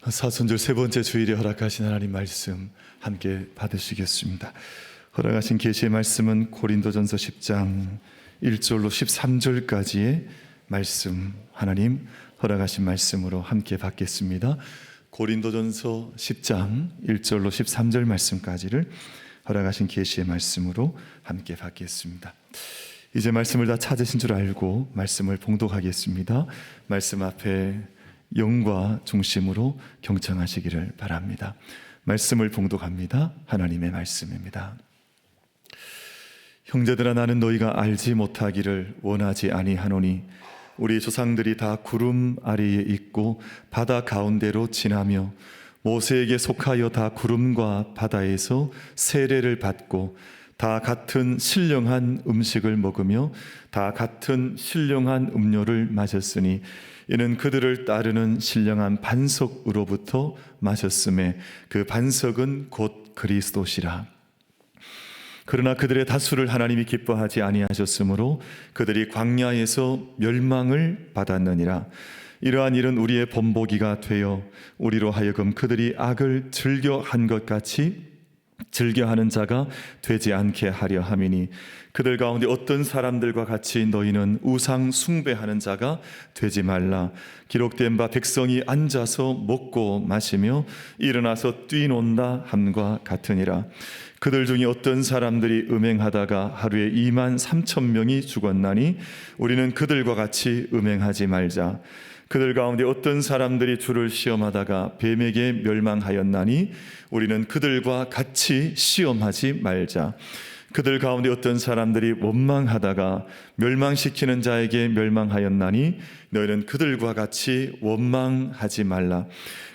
사순절 세 번째 주일에 허락하신 하나님 말씀 함께 받으시겠습니다. 허락하신 계시의 말씀은 고린도전서 10장 1절로 13절까지의 말씀, 하나님 허락하신 말씀으로 함께 받겠습니다. 고린도전서 10장 1절로 13절 말씀까지를 허락하신 계시의 말씀으로 함께 받겠습니다. 이제 말씀을 다 찾으신 줄 알고 말씀을 봉독하겠습니다. 말씀 앞에 영과 중심으로 경청하시기를 바랍니다. 말씀을 봉독합니다. 하나님의 말씀입니다. 형제들아, 나는 너희가 알지 못하기를 원하지 아니하노니 우리 조상들이 다 구름 아래에 있고 바다 가운데로 지나며 모세에게 속하여 다 구름과 바다에서 세례를 받고 다 같은 신령한 음식을 먹으며 다 같은 신령한 음료를 마셨으니 이는 그들을 따르는 신령한 반석으로부터 마셨음에 그 반석은 곧 그리스도시라. 그러나 그들의 다수를 하나님이 기뻐하지 아니하셨으므로 그들이 광야에서 멸망을 받았느니라. 이러한 일은 우리의 본보기가 되어 우리로 하여금 그들이 악을 즐겨한 것 같이 즐겨하는 자가 되지 않게 하려 함이니 그들 가운데 어떤 사람들과 같이 너희는 우상 숭배하는 자가 되지 말라. 기록된 바 백성이 앉아서 먹고 마시며 일어나서 뛰논다 함과 같으니라. 그들 중에 어떤 사람들이 음행하다가 하루에 2만 3천 명이 죽었나니 우리는 그들과 같이 음행하지 말자. 그들 가운데 어떤 사람들이 주를 시험하다가 뱀에게 멸망하였나니 우리는 그들과 같이 시험하지 말자. 그들 가운데 어떤 사람들이 원망하다가 멸망시키는 자에게 멸망하였나니 너희는 그들과 같이 원망하지 말라.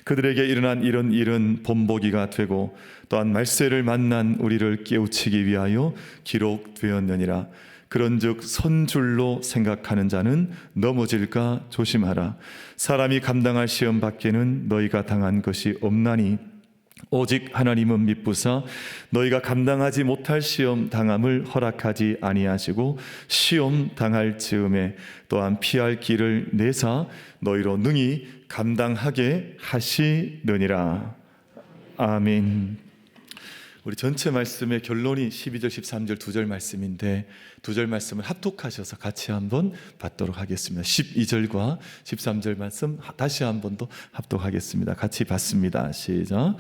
그들에게 일어난 이런 일은 본보기가 되고 또한 말세를 만난 우리를 깨우치기 위하여 기록되었느니라. 그런즉 선줄로 생각하는 자는 넘어질까 조심하라. 사람이 감당할 시험 밖에는 너희가 당한 것이 없나니 오직 하나님은 미쁘사 너희가 감당하지 못할 시험 당함을 허락하지 아니하시고 시험 당할 즈음에 또한 피할 길을 내사 너희로 능히 감당하게 하시느니라. 아멘. 우리 전체 말씀의 결론이 12절, 13절 두 절 말씀인데 두 절 말씀을 합독하셔서 같이 한번 받도록 하겠습니다. 12절과 13절 말씀 다시 한 번 더 합독하겠습니다. 같이 받습니다. 시작.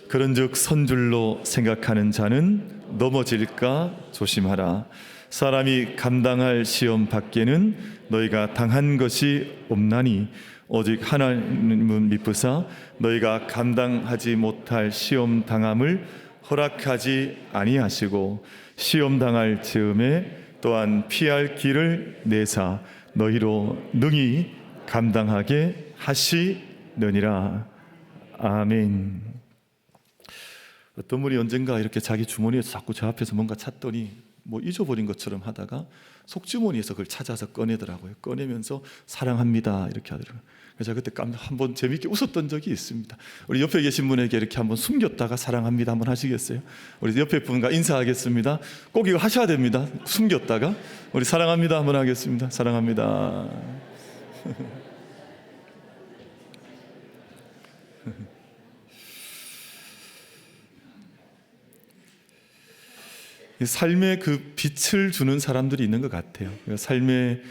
그런즉 선줄로 생각하는 자는 넘어질까 조심하라. 사람이 감당할 시험 밖에는 너희가 당한 것이 없나니 오직 하나님은 미쁘사 너희가 감당하지 못할 시험 당함을 허락하지 아니하시고 시험 당할 즈음에 또한 피할 길을 내사 너희로 능히 감당하게 하시느니라. 아멘. 어떤 분이 언젠가 이렇게 자기 주머니에서 자꾸 제 앞에서 뭔가 찾더니 뭐 잊어버린 것처럼 하다가 속주머니에서 그걸 찾아서 꺼내더라고요. 꺼내면서 사랑합니다 이렇게 하더라고요. 제가 그때 한번 재밌게 웃었던 적이 있습니다. 우리 옆에 계신 분에게 이렇게 한번 숨겼다가 사랑합니다 한번 하시겠어요? 우리 옆에 분과 인사하겠습니다. 꼭 이거 하셔야 됩니다. 숨겼다가 우리 사랑합니다 한번 하겠습니다. 사랑합니다. 삶의 그 빛을 주는 사람들이 있는 것 같아요. 삶의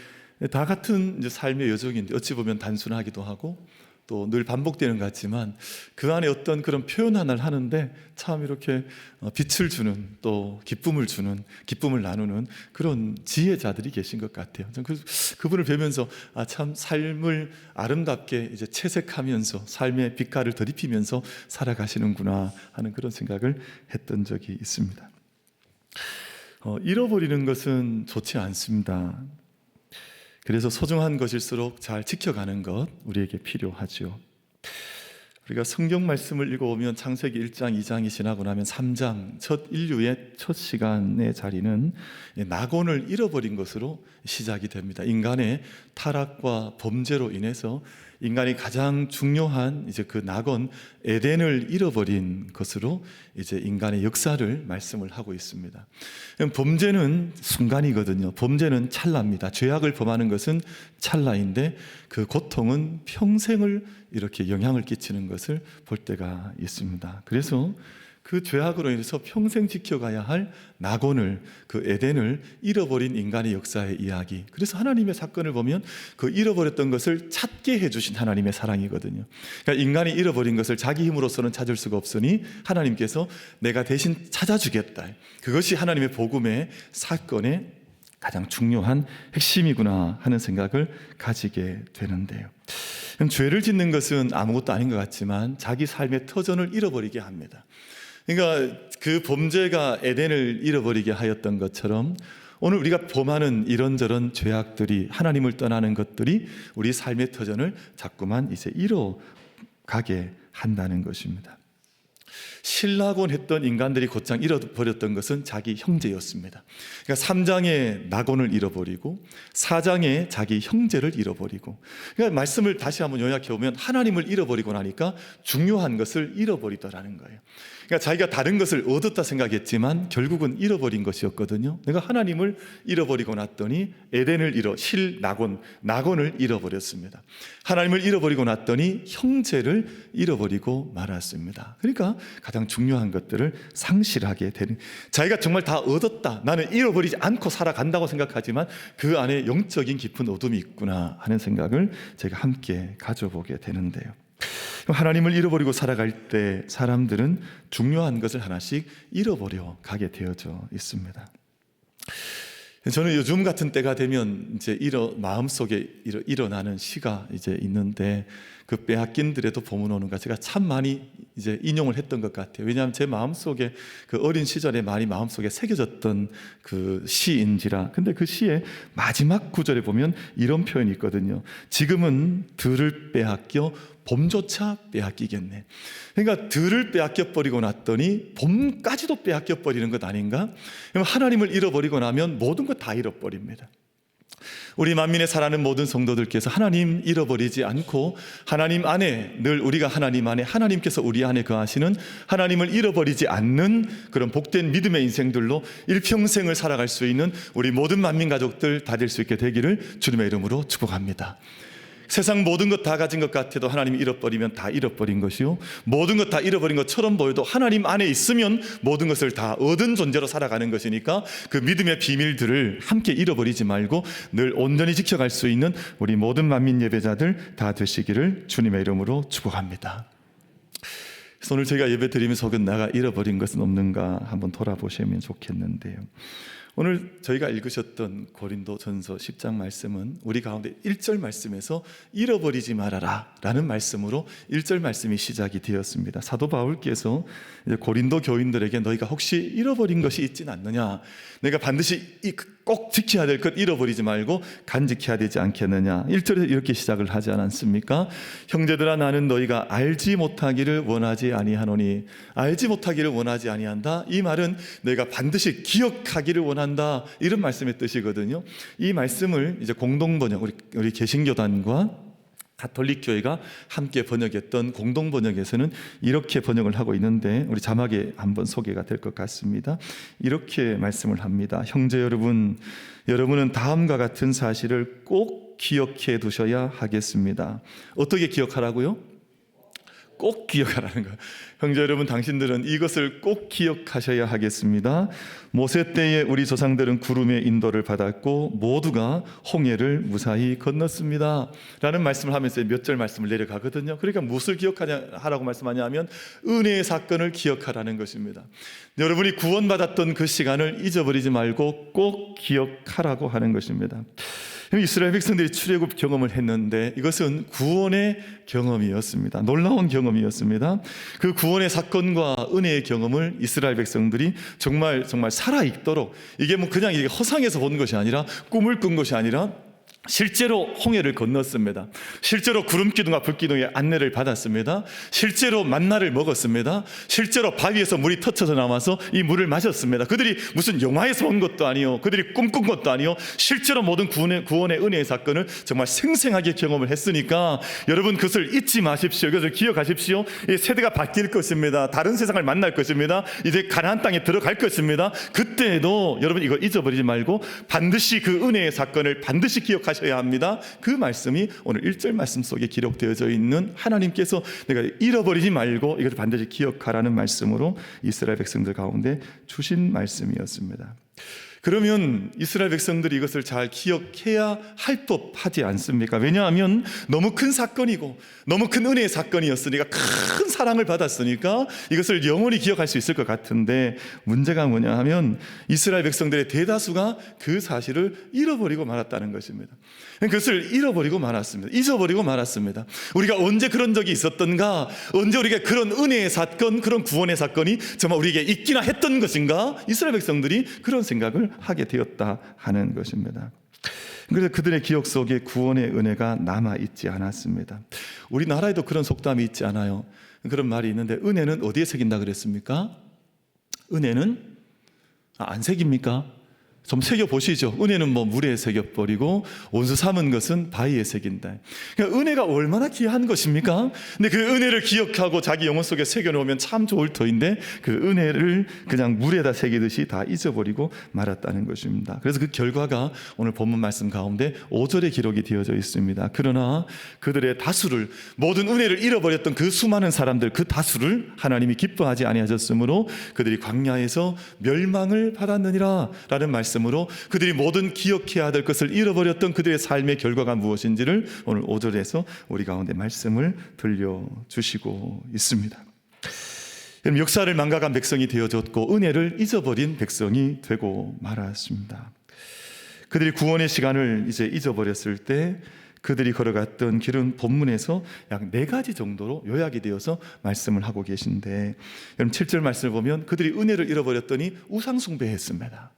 다 같은 이제 삶의 여정인데 어찌 보면 단순하기도 하고 또 늘 반복되는 것 같지만 그 안에 어떤 그런 표현 하나를 하는데 참 이렇게 빛을 주는 또 기쁨을 주는 기쁨을 나누는 그런 지혜자들이 계신 것 같아요. 그분을 뵈면서 참 삶을 아름답게 이제 채색하면서 삶의 빛깔을 덧입히면서 살아가시는구나 하는 그런 생각을 했던 적이 있습니다. 잃어버리는 것은 좋지 않습니다. 그래서 소중한 것일수록 잘 지켜가는 것 우리에게 필요하죠. 우리가 성경 말씀을 읽어보면 창세기 1장, 2장이 지나고 나면 3장, 첫 인류의 첫 시간의 자리는 낙원을 잃어버린 것으로 시작이 됩니다. 인간의 타락과 범죄로 인해서 인간이 가장 중요한 이제 그 낙원 에덴을 잃어버린 것으로 이제 인간의 역사를 말씀을 하고 있습니다. 범죄는 순간이거든요. 범죄는 찰나입니다. 죄악을 범하는 것은 찰나인데 그 고통은 평생을 이렇게 영향을 끼치는 것을 볼 때가 있습니다. 그래서 그 죄악으로 인해서 평생 지켜가야 할 낙원을, 그 에덴을 잃어버린 인간의 역사의 이야기. 그래서 하나님의 사건을 보면 그 잃어버렸던 것을 찾게 해주신 하나님의 사랑이거든요. 그러니까 인간이 잃어버린 것을 자기 힘으로서는 찾을 수가 없으니 하나님께서 내가 대신 찾아주겠다. 그것이 하나님의 복음의 사건의 가장 중요한 핵심이구나 하는 생각을 가지게 되는데요. 죄를 짓는 것은 아무것도 아닌 것 같지만 자기 삶의 터전을 잃어버리게 합니다. 그러니까 그 범죄가 에덴을 잃어버리게 하였던 것처럼 오늘 우리가 범하는 이런저런 죄악들이, 하나님을 떠나는 것들이 우리 삶의 터전을 자꾸만 이제 잃어가게 한다는 것입니다. 신라곤 했던 인간들이 곧장 잃어버렸던 것은 자기 형제였습니다. 그러니까 3장에 낙원을 잃어버리고 4장에 자기 형제를 잃어버리고, 그러니까 말씀을 다시 한번 요약해 보면 하나님을 잃어버리고 나니까 중요한 것을 잃어버리더라는 거예요. 그러니까 자기가 다른 것을 얻었다 생각했지만 결국은 잃어버린 것이었거든요. 내가 하나님을 잃어버리고 났더니 에덴을 낙원을 잃어버렸습니다. 하나님을 잃어버리고 났더니 형제를 잃어버리고 말았습니다. 그러니까 가장 중요한 것들을 상실하게 되는, 자기가 정말 다 얻었다, 나는 잃어버리지 않고 살아간다고 생각하지만 그 안에 영적인 깊은 어둠이 있구나 하는 생각을 제가 함께 가져보게 되는데요. 하나님을 잃어버리고 살아갈 때 사람들은 중요한 것을 하나씩 잃어버려 가게 되어져 있습니다. 저는 요즘 같은 때가 되면 이제 마음속에 일어나는 시가 이제 있는데, 그 빼앗긴 들에도 봄은 오는가, 제가 참 많이 이제 인용을 했던 것 같아요. 왜냐하면 제 마음속에 그 어린 시절에 많이 마음속에 새겨졌던 그 시인지라. 근데 그 시의 마지막 구절에 보면 이런 표현이 있거든요. 지금은 들을 빼앗겨 봄조차 빼앗기겠네. 그러니까 들을 빼앗겨 버리고 났더니 봄까지도 빼앗겨 버리는 것 아닌가? 하나님을 잃어버리고 나면 모든 것 다 잃어버립니다. 우리 만민에 살아가는 모든 성도들께서 하나님 잃어버리지 않고 하나님 안에, 늘 우리가 하나님 안에, 하나님께서 우리 안에 거하시는, 하나님을 잃어버리지 않는 그런 복된 믿음의 인생들로 일평생을 살아갈 수 있는 우리 모든 만민 가족들 다 될 수 있게 되기를 주님의 이름으로 축복합니다. 세상 모든 것 다 가진 것 같아도 하나님이 잃어버리면 다 잃어버린 것이요, 모든 것 다 잃어버린 것처럼 보여도 하나님 안에 있으면 모든 것을 다 얻은 존재로 살아가는 것이니까 그 믿음의 비밀들을 함께 잃어버리지 말고 늘 온전히 지켜갈 수 있는 우리 모든 만민 예배자들 다 되시기를 주님의 이름으로 축복합니다. 그래서 오늘 저희가 예배 드리면서 혹은 내가 잃어버린 것은 없는가 한번 돌아보시면 좋겠는데요. 오늘 저희가 읽으셨던 고린도전서 10장 말씀은 우리 가운데 1절 말씀에서 잃어버리지 말아라 라는 말씀으로 1절 말씀이 시작이 되었습니다. 사도 바울께서 고린도 교인들에게 너희가 혹시 잃어버린 것이 있진 않느냐, 내가 반드시 꼭 지켜야 될 것 잃어버리지 말고 간직해야 되지 않겠느냐, 1절에 이렇게 시작을 하지 않았습니까? 형제들아, 나는 너희가 알지 못하기를 원하지 아니하노니. 알지 못하기를 원하지 아니한다, 이 말은 너희가 반드시 기억하기를 원한다, 이런 말씀의 뜻이거든요. 이 말씀을 이제 공동 번역, 우리 개신교단과 가톨릭 교회가 함께 번역했던 공동 번역에서는 이렇게 번역을 하고 있는데, 우리 자막에 한번 소개가 될 것 같습니다. 이렇게 말씀을 합니다. 형제 여러분, 여러분은 다음과 같은 사실을 꼭 기억해 두셔야 하겠습니다. 어떻게 기억하라고요? 꼭 기억하라는 거예요. 형제 여러분, 당신들은 이것을 꼭 기억하셔야 하겠습니다. 모세 때에 우리 조상들은 구름의 인도를 받았고 모두가 홍해를 무사히 건넜습니다 라는 말씀을 하면서 몇 절 말씀을 내려가거든요. 그러니까 무엇을 기억하라고 말씀하냐면 은혜의 사건을 기억하라는 것입니다. 여러분이 구원받았던 그 시간을 잊어버리지 말고 꼭 기억하라고 하는 것입니다. 이스라엘 백성들이 출애굽 경험을 했는데 이것은 구원의 경험이었습니다. 놀라운 경험이었습니다. 그 구원의 사건과 은혜의 경험을 이스라엘 백성들이 정말 살아있도록, 이게 뭐 그냥 이게 허상에서 본 것이 아니라, 꿈을 꾼 것이 아니라 실제로 홍해를 건넜습니다. 실제로 구름기둥과 불기둥의 안내를 받았습니다. 실제로 만나를 먹었습니다. 실제로 바위에서 물이 터쳐서 나와서 이 물을 마셨습니다. 그들이 무슨 영화에서 본 것도 아니요, 그들이 꿈꾼 것도 아니요, 실제로 모든 구원의 은혜의 사건을 정말 생생하게 경험을 했으니까 여러분, 그것을 잊지 마십시오. 그것을 기억하십시오. 이 세대가 바뀔 것입니다. 다른 세상을 만날 것입니다. 이제 가나안 땅에 들어갈 것입니다. 그때에도 여러분 이거 잊어버리지 말고 반드시 그 은혜의 사건을 반드시 기억하십시오. 하셔야 합니다. 그 말씀이 오늘 1절 말씀 속에 기록되어져 있는 하나님께서 내가 잃어버리지 말고 이것을 반드시 기억하라는 말씀으로 이스라엘 백성들 가운데 주신 말씀이었습니다. 그러면 이스라엘 백성들이 이것을 잘 기억해야 할 법하지 않습니까? 왜냐하면 너무 큰 사건이고 너무 큰 은혜의 사건이었으니까, 큰 사랑을 받았으니까 이것을 영원히 기억할 수 있을 것 같은데, 문제가 뭐냐 하면 이스라엘 백성들의 대다수가 그 사실을 잃어버리고 말았다는 것입니다. 그것을 잃어버리고 말았습니다. 잊어버리고 말았습니다. 우리가 언제 그런 적이 있었던가, 언제 우리가 그런 은혜의 사건, 그런 구원의 사건이 정말 우리에게 있기나 했던 것인가, 이스라엘 백성들이 그런 생각을 하게 되었다 하는 것입니다. 그래서 그들의 기억 속에 구원의 은혜가 남아있지 않았습니다. 우리나라에도 그런 속담이 있지 않아요? 그런 말이 있는데, 은혜는 어디에 새긴다 그랬습니까? 은혜는 안 새깁니까? 좀 새겨보시죠. 은혜는 물에 새겨버리고 온수 삼은 것은 바위에 새긴다. 그러니까 은혜가 얼마나 귀한 것입니까? 근데 그 은혜를 기억하고 자기 영혼 속에 새겨놓으면 참 좋을 터인데, 그 은혜를 그냥 물에다 새기듯이 다 잊어버리고 말았다는 것입니다. 그래서 그 결과가 오늘 본문 말씀 가운데 5절에 기록이 되어져 있습니다. 그러나 그들의 다수를, 모든 은혜를 잃어버렸던 그 수많은 사람들, 그 다수를 하나님이 기뻐하지 아니하셨으므로 그들이 광야에서 멸망을 받았느니라 라는 말씀, 그들이 모든 기억해야 될 것을 잃어버렸던 그들의 삶의 결과가 무엇인지를 오늘 5절에서 우리 가운데 말씀을 들려주시고 있습니다. 역사를 망각한 백성이 되어졌고 은혜를 잊어버린 백성이 되고 말았습니다. 그들이 구원의 시간을 이제 잊어버렸을 때 그들이 걸어갔던 길은 본문에서 약 4가지 정도로 요약이 되어서 말씀을 하고 계신데, 여러분 7절 말씀을 보면 그들이 은혜를 잃어버렸더니 우상숭배했습니다.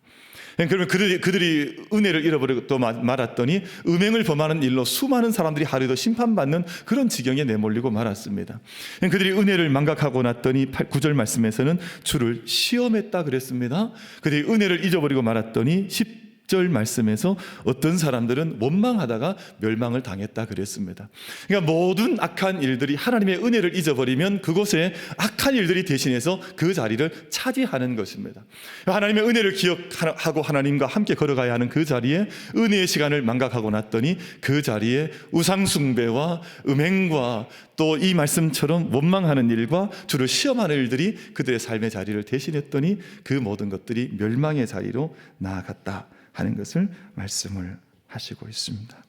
그러면 그들이 은혜를 잃어버리고 또 말았더니 음행을 범하는 일로 수많은 사람들이 하루에도 심판받는 그런 지경에 내몰리고 말았습니다. 그들이 은혜를 망각하고 났더니 9절 말씀에서는 주를 시험했다 그랬습니다. 그들이 은혜를 잊어버리고 말았더니 10절 말씀에서 어떤 사람들은 원망하다가 멸망을 당했다 그랬습니다. 그러니까 모든 악한 일들이 하나님의 은혜를 잊어버리면 그곳에 악한 일들이 대신해서 그 자리를 차지하는 것입니다. 하나님의 은혜를 기억하고 하나님과 함께 걸어가야 하는 그 자리에 은혜의 시간을 망각하고 났더니 그 자리에 우상숭배와 음행과 또 이 말씀처럼 원망하는 일과 주를 시험하는 일들이 그들의 삶의 자리를 대신했더니 그 모든 것들이 멸망의 자리로 나아갔다 하는 것을 말씀을 하시고 있습니다.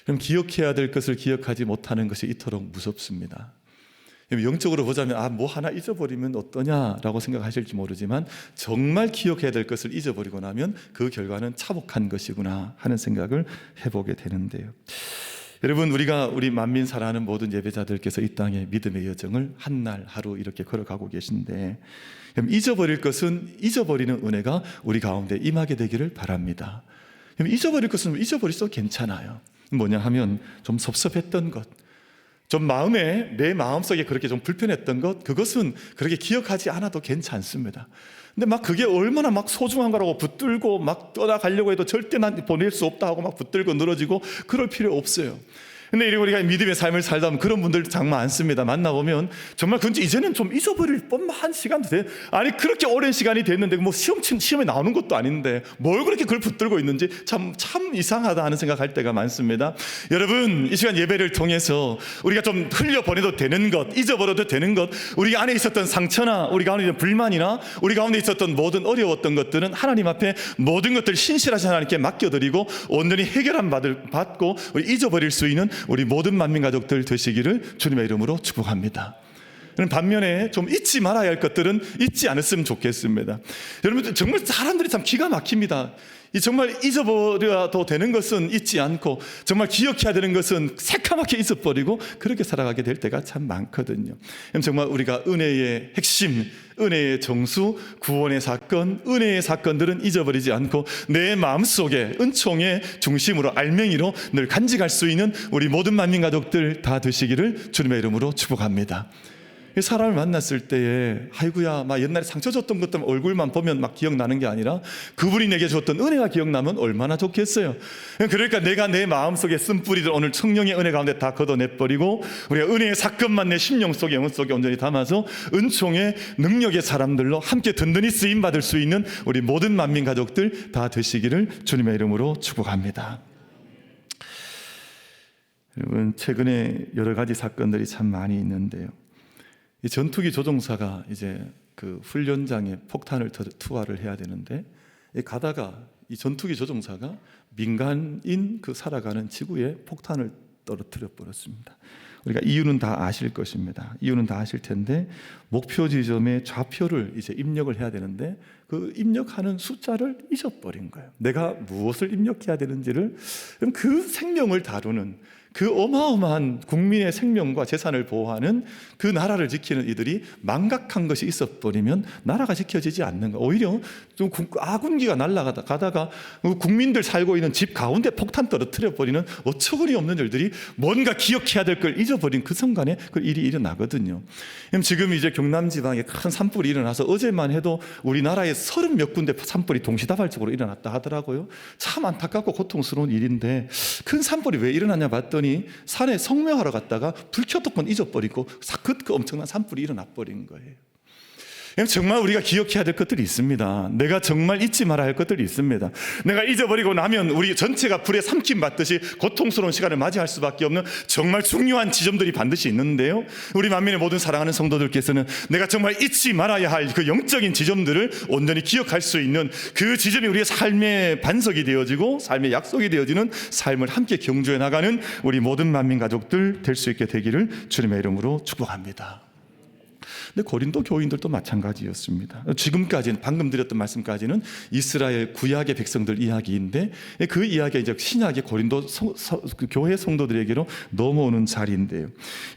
그럼 기억해야 될 것을 기억하지 못하는 것이 이토록 무섭습니다. 영적으로 보자면 뭐 하나 잊어버리면 어떠냐라고 생각하실지 모르지만, 정말 기억해야 될 것을 잊어버리고 나면 그 결과는 참혹한 것이구나 하는 생각을 해보게 되는데요. 여러분, 우리 만민 사랑하는 모든 예배자들께서 이 땅의 믿음의 여정을 한 날 하루 이렇게 걸어가고 계신데, 잊어버릴 것은 잊어버리는 은혜가 우리 가운데 임하게 되기를 바랍니다. 잊어버릴 것은 잊어버리셔도 괜찮아요. 뭐냐 하면 좀 섭섭했던 것, 좀 내 마음속에 그렇게 좀 불편했던 것, 그것은 그렇게 기억하지 않아도 괜찮습니다. 근데 그게 얼마나 소중한 거라고 붙들고 떠나가려고 해도 절대 난 보낼 수 없다 하고 붙들고 늘어지고 그럴 필요 없어요. 근데 우리가 믿음의 삶을 살다 보면 그런 분들 정말 많습니다. 만나보면 정말 그런지 이제는 좀 잊어버릴 법한 시간도 돼. 아니 그렇게 오랜 시간이 됐는데 시험에 나오는 것도 아닌데 뭘 그렇게 그걸 붙들고 있는지 참 이상하다 하는 생각할 때가 많습니다. 여러분, 이 시간 예배를 통해서 우리가 좀 흘려보내도 되는 것, 잊어버려도 되는 것, 우리 안에 있었던 상처나 우리 가운데 있는 불만이나 우리 가운데 있었던 모든 어려웠던 것들은 하나님 앞에 모든 것들을 신실하신 하나님께 맡겨드리고 온전히 해결함 받고 우리 잊어버릴 수 있는 우리 모든 만민 가족들 되시기를 주님의 이름으로 축복합니다. 반면에 좀 잊지 말아야 할 것들은 잊지 않았으면 좋겠습니다. 여러분, 정말 사람들이 참 기가 막힙니다. 정말 잊어버려도 되는 것은 잊지 않고 정말 기억해야 되는 것은 새카맣게 잊어버리고 그렇게 살아가게 될 때가 참 많거든요. 정말 우리가 은혜의 핵심, 은혜의 정수, 구원의 사건, 은혜의 사건들은 잊어버리지 않고 내 마음속에 은총의 중심으로 알맹이로 늘 간직할 수 있는 우리 모든 만민 가족들 다 되시기를 주님의 이름으로 축복합니다. 사람을 만났을 때에 아이고야 옛날에 상처 줬던 것 때문에 얼굴만 보면 기억나는 게 아니라 그분이 내게 줬던 은혜가 기억나면 얼마나 좋겠어요. 그러니까 내가 내 마음속에 쓴 뿌리를 오늘 성령의 은혜 가운데 다 걷어내버리고 우리가 은혜의 사건만 내 심령 속에 영혼 속에 온전히 담아서 은총의 능력의 사람들로 함께 든든히 쓰임받을 수 있는 우리 모든 만민 가족들 다 되시기를 주님의 이름으로 축복합니다. 여러분, 최근에 여러 가지 사건들이 참 많이 있는데요. 이 전투기 조종사가 이제 그 훈련장에 폭탄을 투하를 해야 되는데, 가다가 이 전투기 조종사가 민간인 그 살아가는 지구에 폭탄을 떨어뜨려 버렸습니다. 우리가 이유는 다 아실 것입니다. 이유는 다 아실 텐데, 목표 지점에 좌표를 이제 입력을 해야 되는데 그 입력하는 숫자를 잊어버린 거예요. 내가 무엇을 입력해야 되는지를. 그럼 그 생명을 다루는, 그 어마어마한 국민의 생명과 재산을 보호하는 그 나라를 지키는 이들이 망각한 것이 있어버리면 나라가 지켜지지 않는 거. 오히려 좀 아군기가 날아가다가 국민들 살고 있는 집 가운데 폭탄 떨어뜨려 버리는 어처구니 없는 일들이, 뭔가 기억해야 될 걸 잊어버린 그 순간에 그 일이 일어나거든요. 지금 이제 경남 지방에 큰 산불이 일어나서 어제만 해도 우리나라에 30몇 군데 산불이 동시다발적으로 일어났다 하더라고요. 참 안타깝고 고통스러운 일인데, 큰 산불이 왜 일어났냐 봤더니 산에 성묘하러 갔다가 불 켜놓고 잊어버리고 그 엄청난 산불이 일어나 버린 거예요. 정말 우리가 기억해야 될 것들이 있습니다. 내가 정말 잊지 말아야 할 것들이 있습니다. 내가 잊어버리고 나면 우리 전체가 불에 삼킴 받듯이 고통스러운 시간을 맞이할 수밖에 없는 정말 중요한 지점들이 반드시 있는데요, 우리 만민의 모든 사랑하는 성도들께서는 내가 정말 잊지 말아야 할 그 영적인 지점들을 온전히 기억할 수 있는 그 지점이 우리의 삶의 반석이 되어지고 삶의 약속이 되어지는 삶을 함께 경주해 나가는 우리 모든 만민 가족들 될 수 있게 되기를 주님의 이름으로 축복합니다. 근데 고린도 교인들도 마찬가지였습니다. 지금까지는, 방금 드렸던 말씀까지는 이스라엘 구약의 백성들 이야기인데, 그 이야기가 이제 신약의 고린도 교회 성도들에게로 넘어오는 자리인데요.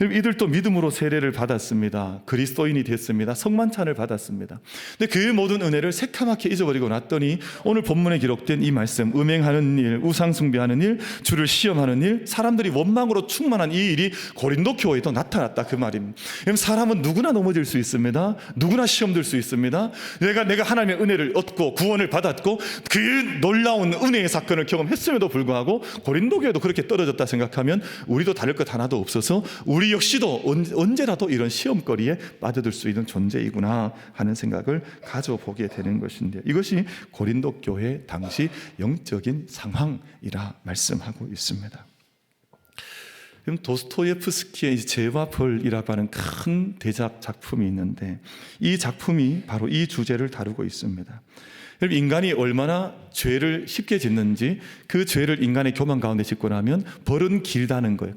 이들도 믿음으로 세례를 받았습니다. 그리스도인이 됐습니다. 성만찬을 받았습니다. 근데 그 모든 은혜를 새카맣게 잊어버리고 났더니 오늘 본문에 기록된 이 말씀, 음행하는 일, 우상 숭배하는 일, 주를 시험하는 일, 사람들이 원망으로 충만한 이 일이 고린도 교회에도 나타났다, 그 말입니다. 사람은 누구나 넘어질 수 있습니다. 누구나 시험 들 수 있습니다. 내가 하나님의 은혜를 얻고 구원을 받았고 그 놀라운 은혜의 사건을 경험했음에도 불구하고 고린도 교회도 그렇게 떨어졌다 생각하면 우리도 다를 것 하나도 없어서 우리 역시도 언제라도 이런 시험거리에 빠져들 수 있는 존재이구나 하는 생각을 가져보게 되는 것인데, 이것이 고린도 교회 당시 영적인 상황이라 말씀하고 있습니다. 도스토예프스키의 죄와 벌이라고 하는 큰 대작 작품이 있는데, 이 작품이 바로 이 주제를 다루고 있습니다. 인간이 얼마나 죄를 쉽게 짓는지, 그 죄를 인간의 교만 가운데 짓고 나면 벌은 길다는 거예요.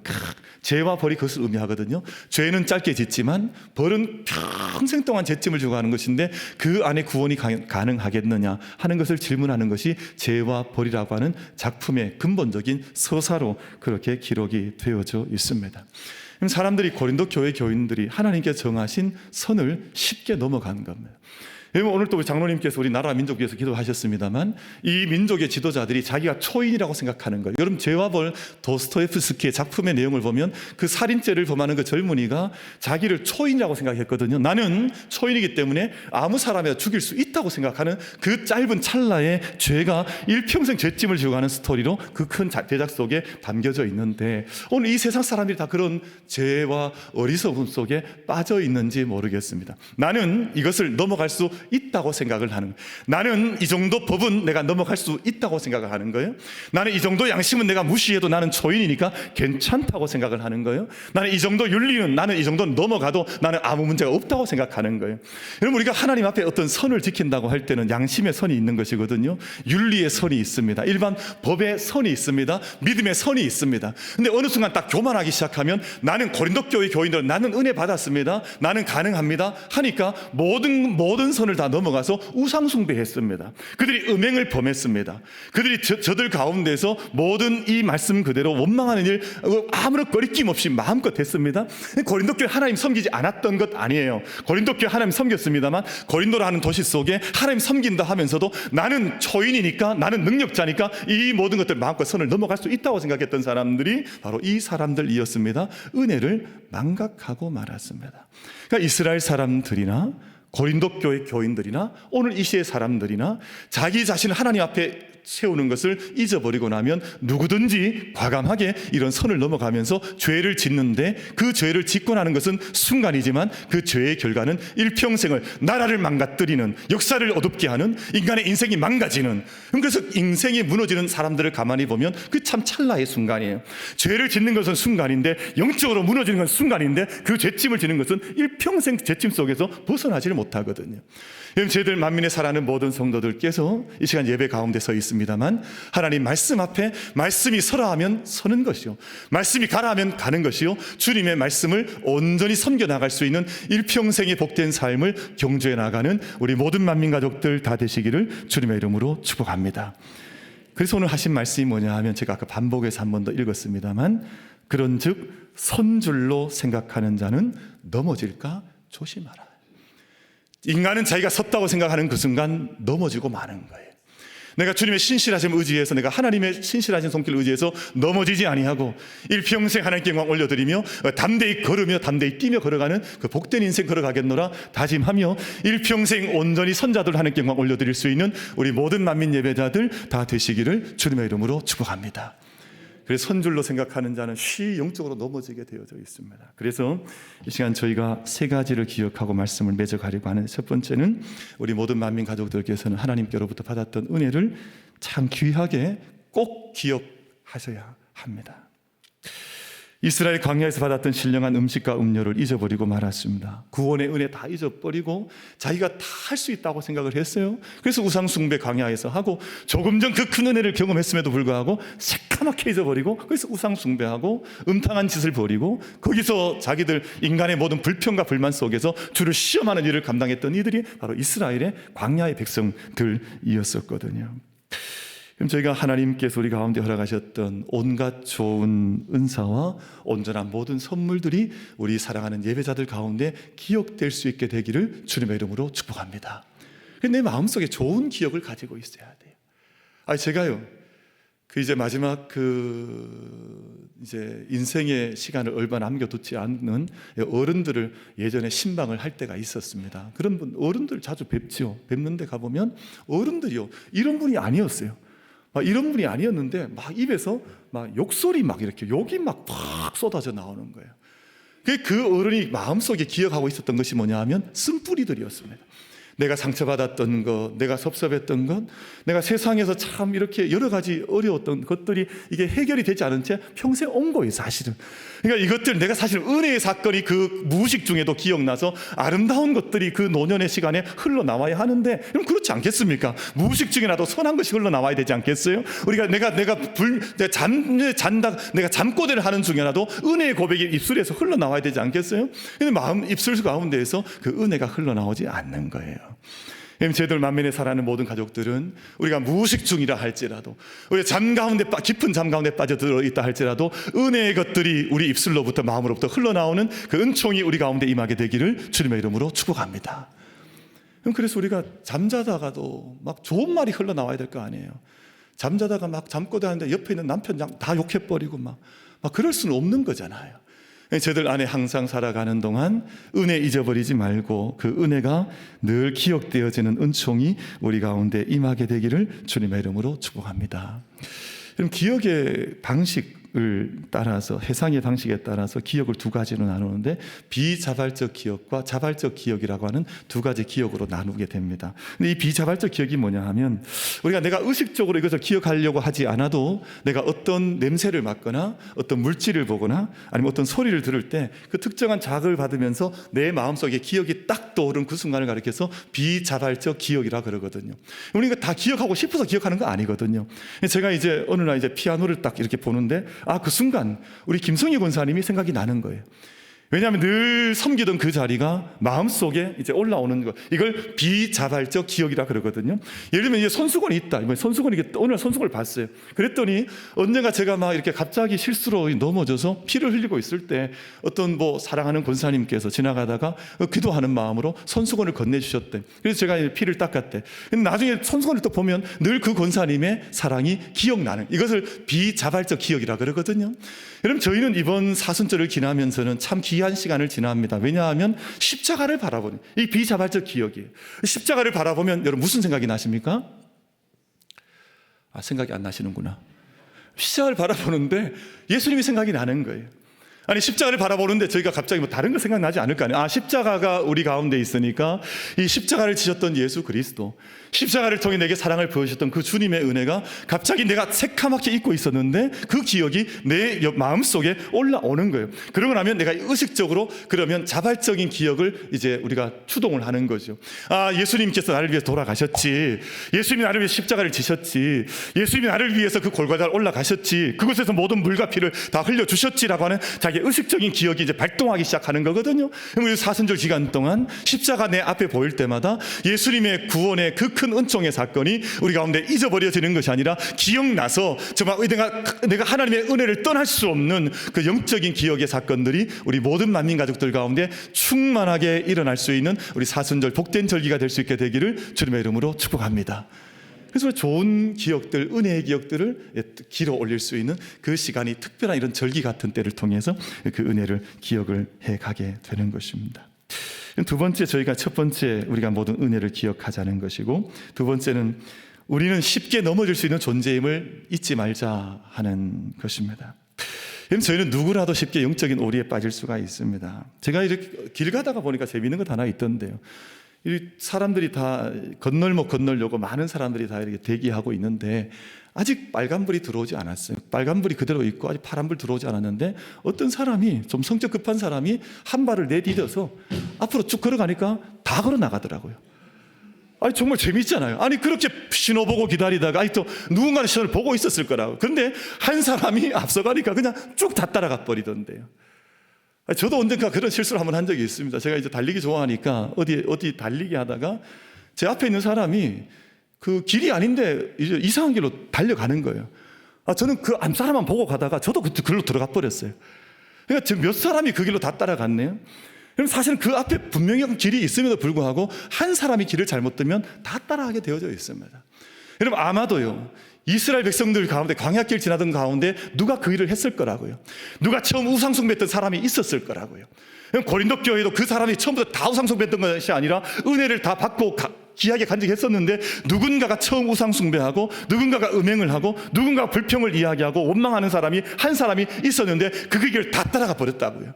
죄와 벌이 그것을 의미하거든요. 죄는 짧게 짓지만 벌은 평생 동안 죄짐을 주고 하는 것인데, 그 안에 구원이 가능하겠느냐 하는 것을 질문하는 것이 죄와 벌이라고 하는 작품의 근본적인 서사로 그렇게 기록이 되어져 있습니다. 사람들이, 고린도 교회 교인들이 하나님께서 정하신 선을 쉽게 넘어간 겁니다. 오늘 또 장로님께서 우리 나라 민족 위해서 기도하셨습니다만, 이 민족의 지도자들이 자기가 초인이라고 생각하는 거예요. 여러분, 죄와 벌, 도스토예프스키의 작품의 내용을 보면 그 살인죄를 범하는 그 젊은이가 자기를 초인이라고 생각했거든요. 나는 초인이기 때문에 아무 사람이나 죽일 수 있다고 생각하는 그 짧은 찰나의 죄가 일평생 죄짐을 지고 가는 스토리로 그 큰 대작 속에 담겨져 있는데, 오늘 이 세상 사람들이 다 그런 죄와 어리석음 속에 빠져 있는지 모르겠습니다. 나는 이것을 넘어갈 수 있다고 생각을 하는 거예요. 나는 이 정도 법은 내가 넘어갈 수 있다고 생각을 하는 거예요. 나는 이 정도 양심은 내가 무시해도 나는 초인이니까 괜찮다고 생각을 하는 거예요. 나는 이 정도 윤리는, 나는 이 정도 넘어가도 나는 아무 문제가 없다고 생각하는 거예요. 여러분, 우리가 하나님 앞에 어떤 선을 지킨다고 할 때는 양심의 선이 있는 것이거든요. 윤리의 선이 있습니다. 일반 법의 선이 있습니다. 믿음의 선이 있습니다. 근데 어느 순간 딱 교만하기 시작하면, 나는 고린도 교회 교인들, 나는 은혜 받았습니다, 나는 가능합니다 하니까 모든 선을 다 넘어가서 우상숭배했습니다. 그들이 음행을 범했습니다. 그들이 저들 가운데서 모든 이 말씀 그대로 원망하는 일 아무런 거리낌 없이 마음껏 했습니다. 고린도 교회 하나님 섬기지 않았던 것 아니에요. 고린도 교회 하나님 섬겼습니다만, 고린도라는 도시 속에 하나님 섬긴다 하면서도 나는 초인이니까, 나는 능력자니까 이 모든 것들 마음껏 선을 넘어갈 수 있다고 생각했던 사람들이 바로 이 사람들이었습니다. 은혜를 망각하고 말았습니다. 그러니까 이스라엘 사람들이나 고린도 교회 교인들이나 오늘 이 시대 사람들이나 자기 자신을 하나님 앞에 세우는 것을 잊어버리고 나면 누구든지 과감하게 이런 선을 넘어가면서 죄를 짓는데, 그 죄를 짓고 나는 것은 순간이지만 그 죄의 결과는 일평생을, 나라를 망가뜨리는, 역사를 어둡게 하는, 인간의 인생이 망가지는, 그래서 인생이 무너지는 사람들을 가만히 보면 그 참 찰나의 순간이에요. 죄를 짓는 것은 순간인데, 영적으로 무너지는 건 순간인데, 그 죄짐을 지는 것은 일평생 죄짐 속에서 벗어나지를 못하거든요. 여러분, 저희들 만민에 살아가는 모든 성도들께서 이 시간 예배 가운데 서 있습니다만, 하나님 말씀 앞에 말씀이 서라 하면 서는 것이요, 말씀이 가라 하면 가는 것이요, 주님의 말씀을 온전히 섬겨나갈 수 있는 일평생의 복된 삶을 경주해 나가는 우리 모든 만민 가족들 다 되시기를 주님의 이름으로 축복합니다. 그래서 오늘 하신 말씀이 뭐냐 하면, 제가 아까 반복해서 한 번 더 읽었습니다만, 그런즉 선줄로 생각하는 자는 넘어질까 조심하라. 인간은 자기가 섰다고 생각하는 그 순간 넘어지고 마는 거예요. 내가 주님의 신실하심을 의지해서, 내가 하나님의 신실하신 손길을 의지해서 넘어지지 아니하고 일평생 하나님께 영광 올려드리며 담대히 걸으며 담대히 뛰며 걸어가는 그 복된 인생 걸어가겠노라 다짐하며, 일평생 온전히 선자들 하나님께 영광 올려드릴 수 있는 우리 모든 만민 예배자들 다 되시기를 주님의 이름으로 축복합니다. 그래서 선줄로 생각하는 자는 쉬 영적으로 넘어지게 되어져 있습니다. 그래서 이 시간 저희가 세 가지를 기억하고 말씀을 맺어가려고 하는, 첫 번째는 우리 모든 만민 가족들께서는 하나님께로부터 받았던 은혜를 참 귀하게 꼭 기억하셔야 합니다. 이스라엘 광야에서 받았던 신령한 음식과 음료를 잊어버리고 말았습니다. 구원의 은혜 다 잊어버리고 자기가 다 할 수 있다고 생각을 했어요. 그래서 우상 숭배 광야에서 하고, 조금 전 그 큰 은혜를 경험했음에도 불구하고 새까맣게 잊어버리고, 그래서 우상 숭배하고 음탕한 짓을 벌이고, 거기서 자기들 인간의 모든 불평과 불만 속에서 주를 시험하는 일을 감당했던 이들이 바로 이스라엘의 광야의 백성들이었었거든요. 그럼 저희가 하나님께서 우리 가운데 허락하셨던 온갖 좋은 은사와 온전한 모든 선물들이 우리 사랑하는 예배자들 가운데 기억될 수 있게 되기를 주님의 이름으로 축복합니다. 내 마음속에 좋은 기억을 가지고 있어야 돼요. 제가요, 이제 마지막 이제 인생의 시간을 얼마 남겨두지 않는 어른들을 예전에 신방을 할 때가 있었습니다. 그런 분, 어른들 자주 뵙죠. 뵙는데 가보면 어른들이요, 이런 분이 아니었어요. 이런 분이 아니었는데 막 입에서 막 욕설이 막 이렇게 욕이 막 팍 쏟아져 나오는 거예요. 그 어른이 마음속에 기억하고 있었던 것이 뭐냐 하면 쓴뿌리들이었습니다. 내가 상처받았던 것, 내가 섭섭했던 것, 내가 세상에서 참 이렇게 여러 가지 어려웠던 것들이 이게 해결이 되지 않은 채 평생 온 거예요, 사실은. 그러니까 이것들, 내가 사실 은혜의 사건이 그 무의식 중에도 기억나서 아름다운 것들이 그 노년의 시간에 흘러나와야 하는데, 그럼 그렇지 않겠습니까? 무의식 중에라도 선한 것이 흘러나와야 되지 않겠어요? 우리가 내가 잠꼬대를 하는 중에라도 은혜의 고백이 입술에서 흘러나와야 되지 않겠어요? 근데 마음 입술 가운데에서 그 은혜가 흘러나오지 않는 거예요. 저희들 만민에 살아가는 모든 가족들은 우리가 무의식 중이라 할지라도, 우리가 깊은 잠 가운데 빠져들어 있다 할지라도, 은혜의 것들이 우리 입술로부터, 마음으로부터 흘러나오는 그 은총이 우리 가운데 임하게 되기를 주님의 이름으로 축복합니다. 그래서 우리가 잠자다가도 막 좋은 말이 흘러나와야 될 거 아니에요. 잠자다가 막 잠꼬대 하는데 옆에 있는 남편 다 욕해버리고 막 그럴 수는 없는 거잖아요. 저희들 안에 항상 살아가는 동안 은혜 잊어버리지 말고, 그 은혜가 늘 기억되어지는 은총이 우리 가운데 임하게 되기를 주님의 이름으로 축복합니다. 그럼 기억의 방식을 따라서, 해상의 방식에 따라서 기억을 두 가지로 나누는데, 비자발적 기억과 자발적 기억이라고 하는 두 가지 기억으로 나누게 됩니다. 근데 이 비자발적 기억이 뭐냐 하면, 우리가 내가 의식적으로 이것을 기억하려고 하지 않아도 내가 어떤 냄새를 맡거나 어떤 물질을 보거나 아니면 어떤 소리를 들을 때 그 특정한 자극을 받으면서 내 마음속에 기억이 딱 떠오른 그 순간을 가리켜서 비자발적 기억이라 그러거든요. 우리가 다 기억하고 싶어서 기억하는 거 아니거든요. 제가 이제 어느 날 이제 피아노를 딱 이렇게 보는데, 그 순간 우리 김성희 권사님이 생각이 나는 거예요. 왜냐하면 늘 섬기던 그 자리가 마음속에 이제 올라오는 거, 이걸 비자발적 기억이라 그러거든요. 예를 들면 이제 손수건이 있다. 오늘 손수건을 봤어요. 그랬더니 언젠가 제가 막 이렇게 갑자기 실수로 넘어져서 피를 흘리고 있을 때 어떤 사랑하는 권사님께서 지나가다가 기도하는 마음으로 손수건을 건네주셨대. 그래서 제가 피를 닦았대. 근데 나중에 손수건을 또 보면 늘 그 권사님의 사랑이 기억나는, 이것을 비자발적 기억이라 그러거든요. 여러분, 저희는 이번 사순절을 지나면서는 참 귀한 시간을 지납니다. 왜냐하면 십자가를 바라보는 이 비자발적 기억이에요. 십자가를 바라보면 여러분 무슨 생각이 나십니까? 생각이 안 나시는구나. 십자가를 바라보는데 예수님이 생각이 나는 거예요. 아니, 십자가를 바라보는데 저희가 갑자기 뭐 다른 거 생각나지 않을 거 아니에요. 십자가가 우리 가운데 있으니까 이 십자가를 지셨던 예수 그리스도, 십자가를 통해 내게 사랑을 보여주셨던 그 주님의 은혜가 갑자기 내가 새카맣게 잊고 있었는데 그 기억이 내 마음속에 올라오는 거예요. 그러고 나면 내가 의식적으로 그러면 자발적인 기억을 이제 우리가 추동을 하는 거죠. 예수님께서 나를 위해서 돌아가셨지, 예수님이 나를 위해 십자가를 지셨지, 예수님이 나를 위해서 그 골고다를 올라가셨지, 그곳에서 모든 물과 피를 다 흘려주셨지라고 하는 자기 의식적인 기억이 이제 발동하기 시작하는 거거든요. 우리 사순절 기간 동안 십자가 내 앞에 보일 때마다 예수님의 구원의 그 큰 은총의 사건이 우리 가운데 잊어버려지는 것이 아니라 기억나서 정말 내가 하나님의 은혜를 떠날 수 없는 그 영적인 기억의 사건들이 우리 모든 만민 가족들 가운데 충만하게 일어날 수 있는 우리 사순절 복된 절기가 될 수 있게 되기를 주님의 이름으로 축복합니다. 그래서 좋은 기억들, 은혜의 기억들을 길어 올릴 수 있는 그 시간이 특별한 이런 절기 같은 때를 통해서 그 은혜를 기억을 해가게 되는 것입니다. 두 번째, 저희가 첫 번째 우리가 모든 은혜를 기억하자는 것이고, 두 번째는 우리는 쉽게 넘어질 수 있는 존재임을 잊지 말자 하는 것입니다. 저희는 누구라도 쉽게 영적인 오리에 빠질 수가 있습니다. 제가 이렇게 길 가다가 보니까 재미있는 것 하나 있던데요. 이 사람들이 다 건널목 건널려고 많은 사람들이 다 이렇게 대기하고 있는데 아직 빨간불이 들어오지 않았어요. 빨간불이 그대로 있고 아직 파란불 들어오지 않았는데 어떤 사람이, 좀 성격 급한 사람이 한 발을 내디뎌서 앞으로 쭉 걸어가니까 다 걸어 나가더라고요. 정말 재밌잖아요. 그렇게 신호 보고 기다리다가 또 누군가는 신호를 보고 있었을 거라고. 그런데 한 사람이 앞서가니까 그냥 쭉 다 따라가 버리던데요. 저도 언젠가 그런 실수를 한번 한 적이 있습니다. 제가 이제 달리기 좋아하니까 어디 달리기 하다가 제 앞에 있는 사람이 그 길이 아닌데 이제 이상한 길로 달려가는 거예요. 저는 그 앞 사람만 보고 가다가 저도 그 길로 들어가 버렸어요. 그러니까 지금 몇 사람이 그 길로 다 따라갔네요. 그럼 사실은 그 앞에 분명히 길이 있음에도 불구하고 한 사람이 길을 잘못 들면 다 따라가게 되어져 있습니다. 여러분, 아마도요, 이스라엘 백성들 가운데 광야길 지나던 가운데 누가 그 일을 했을 거라고요. 누가 처음 우상숭배했던 사람이 있었을 거라고요. 고린도 교회도 그 사람이 처음부터 다 우상숭배했던 것이 아니라 은혜를 다 받고 귀하게 간직했었는데 누군가가 처음 우상숭배하고 누군가가 음행을 하고 누군가가 불평을 이야기하고 원망하는 사람이 한 사람이 있었는데 그 길을 다 따라가 버렸다고요.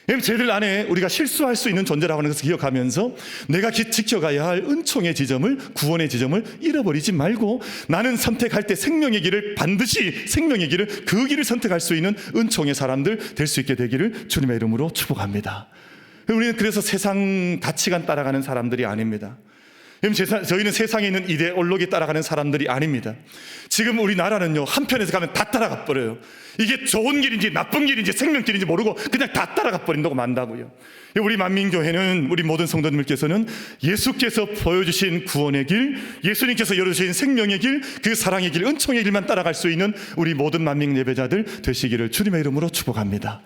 저희들 안에 우리가 실수할 수 있는 존재라고 하는 것을 기억하면서 내가 지켜가야 할 은총의 지점을, 구원의 지점을 잃어버리지 말고 나는 선택할 때 생명의 길을, 반드시 생명의 길을, 그 길을 선택할 수 있는 은총의 사람들 될 수 있게 되기를 주님의 이름으로 축복합니다. 우리는 그래서 세상 가치관 따라가는 사람들이 아닙니다. 저희는 세상에 있는 이데올로기 따라가는 사람들이 아닙니다. 지금 우리나라는요, 한편에서 가면 다 따라가 버려요. 이게 좋은 길인지 나쁜 길인지 생명길인지 모르고 그냥 다 따라가 버린다고 만다고요. 우리 만민교회는, 우리 모든 성도님들께서는 예수께서 보여주신 구원의 길, 예수님께서 열어주신 생명의 길, 그 사랑의 길, 은총의 길만 따라갈 수 있는 우리 모든 만민 예배자들 되시기를 주님의 이름으로 축복합니다.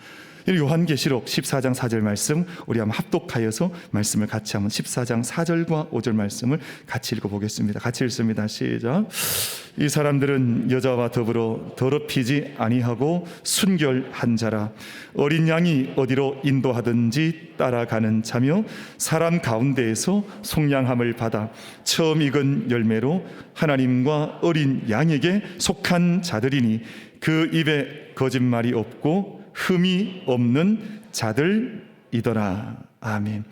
요한계시록 14장 4절 말씀, 우리 한번 합독하여서 말씀을 같이 한번 14장 4절과 5절 말씀을 같이 읽어보겠습니다. 같이 읽습니다. 시작. 이 사람들은 여자와 더불어 더럽히지 아니하고 순결한 자라. 어린 양이 어디로 인도하든지 따라가는 자며 사람 가운데에서 속량함을 받아 처음 익은 열매로 하나님과 어린 양에게 속한 자들이니 그 입에 거짓말이 없고 흠이 없는 자들이더라. 아멘.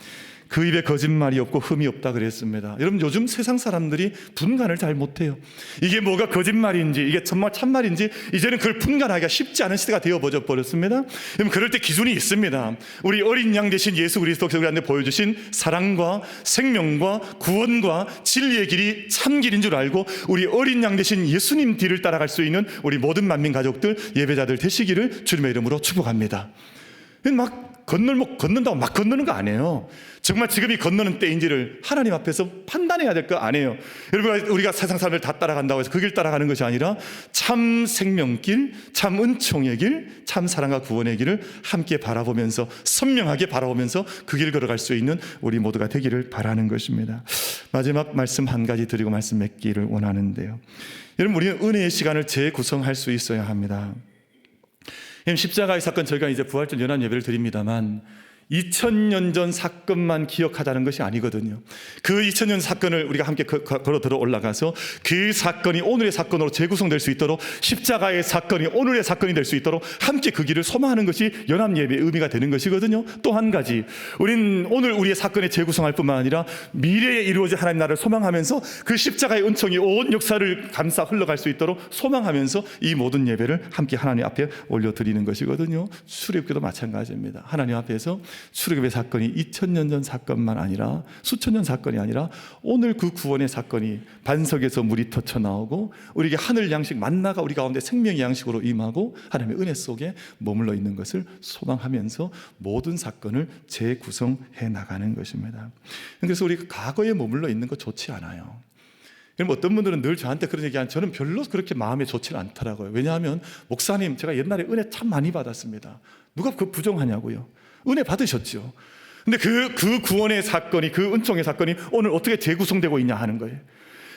그 입에 거짓말이 없고 흠이 없다 그랬습니다. 여러분, 요즘 세상 사람들이 분간을 잘 못해요. 이게 뭐가 거짓말인지 이게 정말 참말인지 이제는 그걸 분간하기가 쉽지 않은 시대가 되어버렸습니다. 여러분, 그럴 때 기준이 있습니다. 우리 어린 양 대신 예수 그리스도께서 우리한테 보여주신 사랑과 생명과 구원과 진리의 길이 참 길인 줄 알고 우리 어린 양 대신 예수님 뒤를 따라갈 수 있는 우리 모든 만민 가족들, 예배자들 되시기를 주님의 이름으로 축복합니다. 막 건널목 건넌다고 막 건너는 거 아니에요. 정말 지금이 건너는 때인지를 하나님 앞에서 판단해야 될 거 아니에요. 여러분, 우리가 세상 사람들 다 따라간다고 해서 그 길 따라가는 것이 아니라 참 생명길, 참 은총의 길, 참 사랑과 구원의 길을 함께 바라보면서, 선명하게 바라보면서 그 길 걸어갈 수 있는 우리 모두가 되기를 바라는 것입니다. 마지막 말씀 한 가지 드리고 말씀 맺기를 원하는데요, 여러분, 우리는 은혜의 시간을 재구성할 수 있어야 합니다. 십자가의 사건, 저희가 이제 부활절 연합 예배를 드립니다만 2000년 전 사건만 기억하자는 것이 아니거든요. 그 2000년 사건을 우리가 함께 걸어 들어 올라가서 그 사건이 오늘의 사건으로 재구성될 수 있도록, 십자가의 사건이 오늘의 사건이 될 수 있도록 함께 그 길을 소망하는 것이 연합예배의 의미가 되는 것이거든요. 또 한 가지, 우린 오늘 우리의 사건의 재구성할 뿐만 아니라 미래에 이루어질 하나님 나라를 소망하면서 그 십자가의 은총이 온 역사를 감싸 흘러갈 수 있도록 소망하면서 이 모든 예배를 함께 하나님 앞에 올려드리는 것이거든요. 출애굽기도 마찬가지입니다. 하나님 앞에서 출애굽의 사건이 2000년 전 사건만 아니라, 수천 년 사건이 아니라 오늘 그 구원의 사건이 반석에서 물이 터쳐 나오고 우리에게 하늘 양식 만나가 우리 가운데 생명의 양식으로 임하고 하나님의 은혜 속에 머물러 있는 것을 소망하면서 모든 사건을 재구성해 나가는 것입니다. 그래서 우리가 과거에 머물러 있는 거 좋지 않아요. 그럼 어떤 분들은 늘 저한테 그런 얘기하는, 저는 별로 그렇게 마음에 좋지는 않더라고요. 왜냐하면 목사님, 제가 옛날에 은혜 참 많이 받았습니다. 누가 그 부정하냐고요. 은혜 받으셨죠. 근데 그 구원의 사건이, 그 은총의 사건이 오늘 어떻게 재구성되고 있냐 하는 거예요.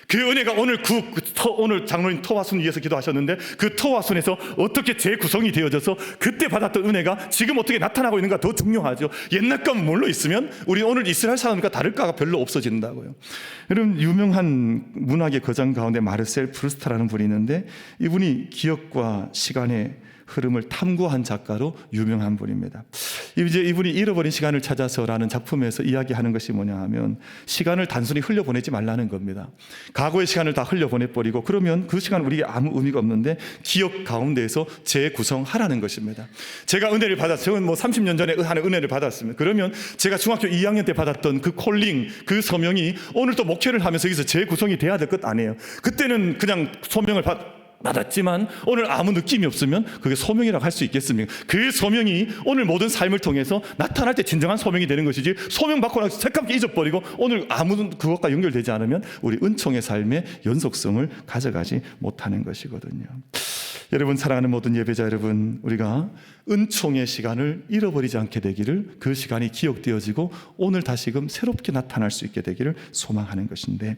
그 은혜가 오늘 장로님 터와순 위해서 기도하셨는데 그 터와순에서 어떻게 재구성이 되어져서 그때 받았던 은혜가 지금 어떻게 나타나고 있는가 더 중요하죠. 옛날 건 몰려 있으면 우리 오늘 이스라엘 사람과 다를까가 별로 없어진다고요. 여러분, 유명한 문학의 거장 가운데 마르셀 프루스트라는 분이 있는데, 이분이 기억과 시간의 흐름을 탐구한 작가로 유명한 분입니다. 이제 이분이 잃어버린 시간을 찾아서라는 작품에서 이야기하는 것이 뭐냐 하면, 시간을 단순히 흘려보내지 말라는 겁니다. 과거의 시간을 다 흘려보내버리고 그러면 그 시간 우리에게 아무 의미가 없는데 기억 가운데에서 재구성하라는 것입니다. 제가 은혜를 받았어요. 30년 전에 하는 은혜를 받았습니다. 그러면 제가 중학교 2학년 때 받았던 그 콜링, 그 소명이 오늘 또 목회를 하면서 여기서 재구성이 돼야 될 것 아니에요. 그때는 그냥 소명을 받았지만 오늘 아무 느낌이 없으면 그게 소명이라고 할 수 있겠습니까? 그 소명이 오늘 모든 삶을 통해서 나타날 때 진정한 소명이 되는 것이지, 소명 받고 나서 새까맣게 잊어버리고 오늘 아무 그것과 연결되지 않으면 우리 은총의 삶의 연속성을 가져가지 못하는 것이거든요. 여러분, 사랑하는 모든 예배자 여러분, 우리가 은총의 시간을 잃어버리지 않게 되기를, 그 시간이 기억되어지고 오늘 다시금 새롭게 나타날 수 있게 되기를 소망하는 것인데,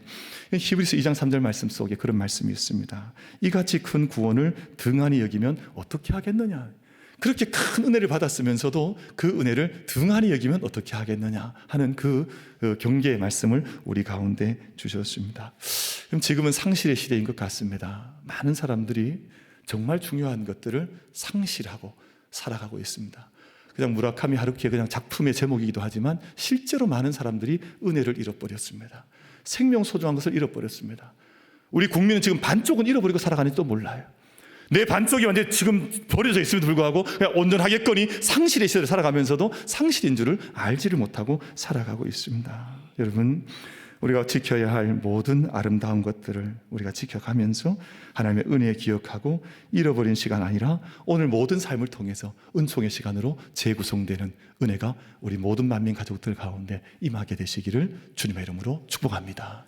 히브리서 2장 3절 말씀 속에 그런 말씀이 있습니다. 이같이 큰 구원을 등한히 여기면 어떻게 하겠느냐. 그렇게 큰 은혜를 받았으면서도 그 은혜를 등한히 여기면 어떻게 하겠느냐 하는 그 경계의 말씀을 우리 가운데 주셨습니다. 그럼 지금은 상실의 시대인 것 같습니다. 많은 사람들이 정말 중요한 것들을 상실하고 살아가고 있습니다. 그냥 무라카미 하루키의 그냥 작품의 제목이기도 하지만 실제로 많은 사람들이 은혜를 잃어버렸습니다. 생명 소중한 것을 잃어버렸습니다. 우리 국민은 지금 반쪽은 잃어버리고 살아가는지도 몰라요. 내 반쪽이 완전히 지금 버려져 있음에도 불구하고 그냥 온전하겠거니 상실의 시대를 살아가면서도 상실인 줄을 알지를 못하고 살아가고 있습니다. 여러분, 우리가 지켜야 할 모든 아름다운 것들을 우리가 지켜가면서 하나님의 은혜 기억하고 잃어버린 시간 아니라 오늘 모든 삶을 통해서 은총의 시간으로 재구성되는 은혜가 우리 모든 만민 가족들 가운데 임하게 되시기를 주님의 이름으로 축복합니다.